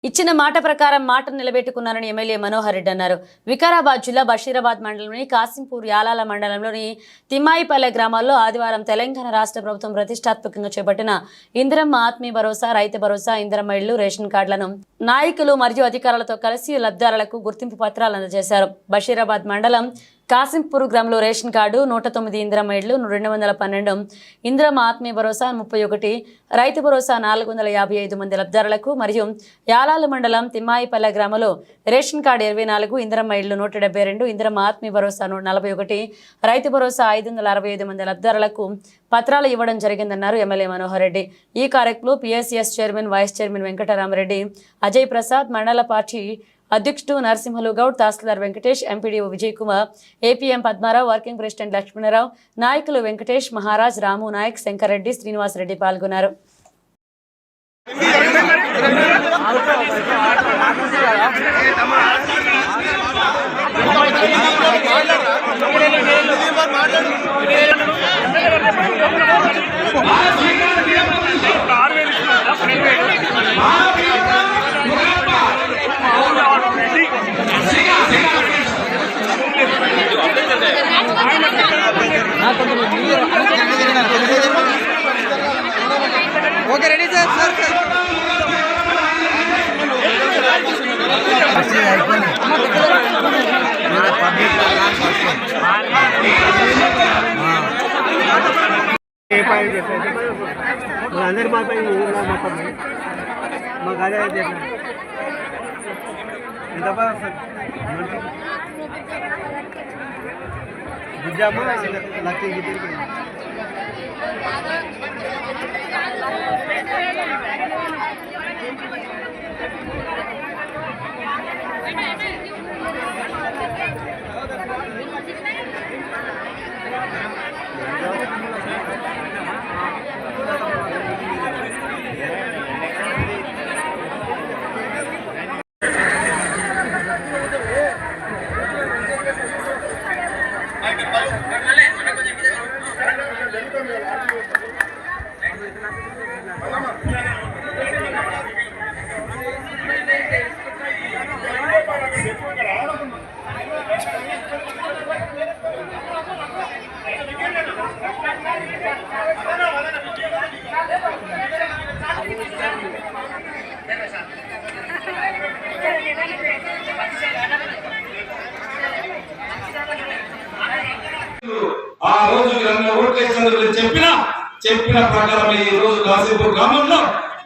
ఇచ్చిన మాట ప్రకారం మాట నిలబెట్టుకున్నారని ఎమ్మెల్యే మనోహర్ రెడ్డి అన్నారు. వికారాబాద్ జిల్లా బషీరాబాద్ మండలంలోని కాసింపూర్ యాలాల మండలంలోని తిమ్మాయిపల్లె గ్రామాల్లో ఆదివారం తెలంగాణ రాష్ట్ర ప్రభుత్వం ప్రతిష్టాత్మకంగా చేపట్టిన ఇందిరమ్మ ఆత్మీయ భరోసా, రైతు భరోసా, ఇందిరమ్మ ఇళ్లు, రేషన్ కార్డులను నాయకులు మరియు అధికారులతో కలిసి లబ్ధిదారులకు గుర్తింపు పత్రాలు అందజేశారు. బషీరాబాద్ మండలం కాసింపూర్ గ్రామంలో రేషన్ కార్డు 109 ఇందిరమ్మ ఇళ్లు, 212 ఇందిరమ్మ ఆత్మీయ భరోసా, 31 రైతు భరోసా 455 మంది లబ్ధిదారులకు మరియు యాలాల మండలం తిమ్మాయిపల్లె గ్రామంలో రేషన్ కార్డు 24 ఇందిరమ్మ ఇళ్లు 172 ఇందిరమ్మ ఆత్మీయ భరోసా 41 రైతు భరోసా 565 మంది లబ్ధిదారులకు పత్రాలు ఇవ్వడం జరిగిందన్నారు ఎమ్మెల్యే మనోహర్ రెడ్డి. ఈ కార్యక్రమంలో PSCS chairman, vice chairman Venkataramareddy, Ajay Prasad, మండల పార్టీ అధ్యక్షుడు Narasimhulu Goud, tahsildar Venkatesh, MPDO Vijay Kumar, APM Padmarao, working president Lakshmanarao, నాయకులు వెంకటేష్, మహారాజ్, రాము నాయక్, శంకర్ రెడ్డి, శ్రీనివాస్ రెడ్డి పాల్గొన్నారు. ఓకే రెడీ సార్ సార్ అందరి మాట మాకు అదే చెప్పాను ఎంత గుజ్జామా లక్కీ గిట్టి ఆ రోజు ఓట్లేసినందుకు చెప్పిన ప్రకారం ఈ రోజు కాసింపూర్ గ్రామంలో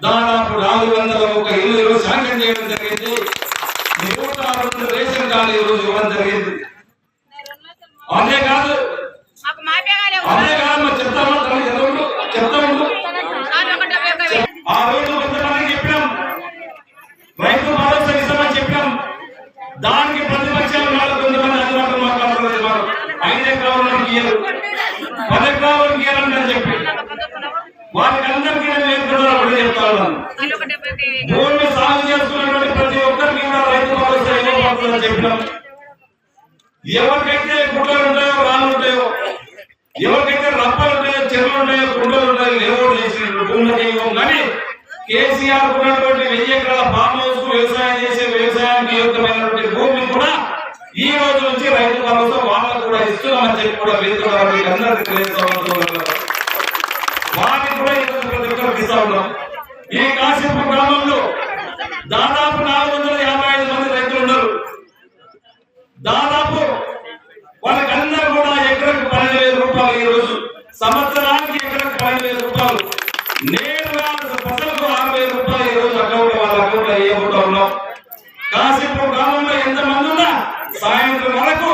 దాదాపు 401 ఇల్లు శాంక్షన్ చేయడం జరిగింది. 102 రేషన్ కార్డు ఈ రోజు ఇవ్వడం జరిగింది. అంతేకాదు చెప్తాము ఆ రోజు కొంతమంది చెప్పినాం, రైతు భరోసా ఇస్తామని చెప్పినాం. దానికి ప్రతిపక్షాలు వాళ్ళు కొంతమంది అందుబాటులో మాట్లాడుతున్నారు. 5 ఎకరాలకు ఇయ్యరు, 10 ఎకరాలకు ఇయ్యాలని చెప్పి వారికి అందరికీ నేను చెప్తా ఉన్నాను. భూమి సాగు చేసుకున్నటువంటి ప్రతి ఒక్కరికి కూడా రైతు భరోసా ఇవ్వబడుతుందని చెప్పినాం. ఎవరికైతే గుడ్డలు ఉంటాయో, రాళ్ళు ఉంటాయో, ఎవరికైతే రప్పలు ఉంటాయో, చెరువులు ఉంటాయో, గుండెలు ఉంటాయో, లేవోడు చేసినటువంటి భూములకి ఇవ్వం. కానీ కేసీఆర్ ఉన్నటువంటి 1000 ఎకరాల ఫామ్ హౌస్ వ్యవసాయం చేసే వ్యవసాయానికి యోగ్యమైనటువంటి భూమిని కూడా ఈ రోజు నుంచి రైతు భరోసా వాళ్ళకు కూడా ఇస్తున్నామని చెప్పి కూడా అందరికీ తెలియజేస్తాం. వాటిని కూడా ఈరోజు ప్రతి ఒక్కరికి ఇస్తా ఉన్నాం. ఈ కాసింపూర్ గ్రామంలో దాదాపు 455 మంది రైతులు ఉన్నారు. దాదాపు వాళ్ళకందరూ కూడా ఎకరకు 12,000 రూపాయలు, ఈ రోజు సంవత్సరానికి ఎకరకు 12,000 రూపాయలు, నేరుగా ఫసలకు 6,000 రూపాయలు ఈ రోజు అకౌంట్ వాళ్ళ అకౌంట్ లో వేయబోతా ఉన్నాం. కాసింపూర్ గ్రామంలో ఎంతమంది ఉన్నా సాయంత్రం వరకు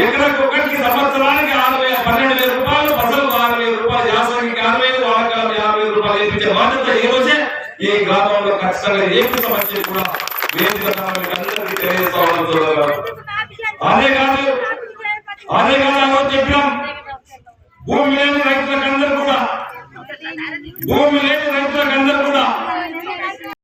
ఎకరకు ఒకటికి సంవత్సరానికి 12,000 రూపాయలు, ఫసలకు 6,000 రూపాయలు, యాసంగికి 6,000, వానకాలం 50,000 రూపాయలు వేయించే బాధ్యత ఈ రోజే ఈ గ్రామంలో ఖచ్చితంగా ఏపీ సమస్య కూడా వేదిక అందరికీ తెలియజేస్తా ఉన్నాం.